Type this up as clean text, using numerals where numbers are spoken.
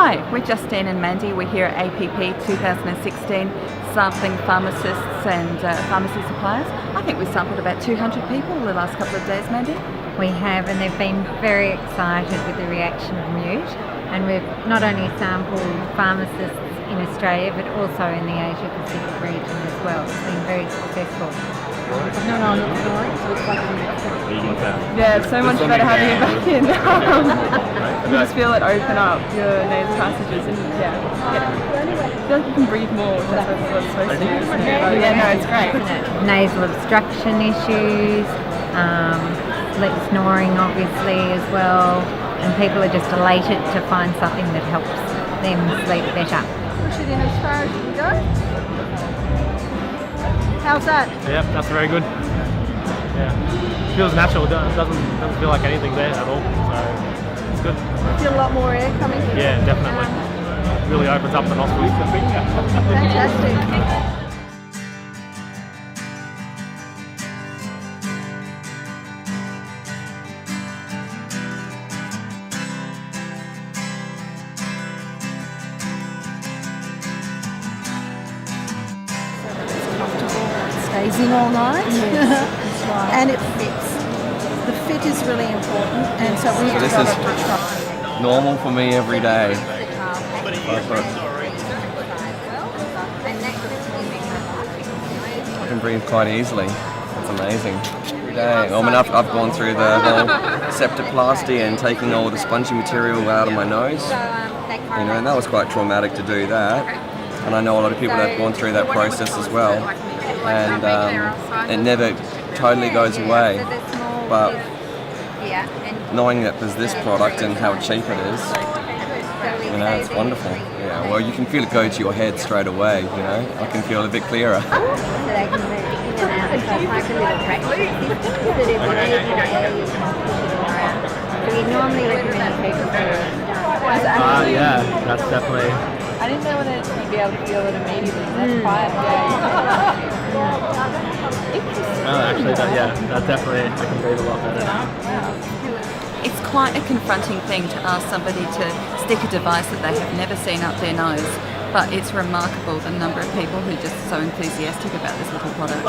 Hi, we're Justine and Mandy. We're here at APP 2016 sampling pharmacists and pharmacy suppliers. I think we sampled about 200 people in the last couple of days, Mandy. We have, and they've been very excited with the reaction of Mute. And we've not only sampled pharmacists in Australia, but also in the Asia Pacific region as well. It's been very successful. Not on Snoring, so it's like yeah, it's so much better having it back in. You just feel it open up your nasal passages and I feel like you can breathe more, which is what it's supposed to do. Yeah, no, it's great. Nasal obstruction issues, sleep snoring obviously as well, and people are just elated to find something that helps them sleep better. Push it in as far as you can go. How's that? Yep, that's very good. Yeah, feels natural. It doesn't feel like anything there at all. So it's good. Feel a lot more air coming in. Yeah, definitely. Really opens up the nostrils. Fantastic. Stays in all night, and it fits. The fit is really important, and so we This got is to try. normal for me every day. I can breathe quite easily. It's amazing. Every day. I mean, I've gone through the whole septoplasty and taking all the spongy material out of my nose. You know, and that was quite traumatic to do that. And I know a lot of people that have gone through that process as well. And it never totally goes away, but knowing that there's this product and how cheap it is, you know, it's wonderful. Yeah, well, you can feel it go to your head straight away, you know. I can feel a bit clearer. Yeah, that's definitely. I didn't know that you'd be able to feel it immediately. That's quite Oh, actually, that definitely, I can breathe a lot better now. It's quite a confronting thing to ask somebody to stick a device that they have never seen up their nose, but it's remarkable the number of people who are just so enthusiastic about this little product.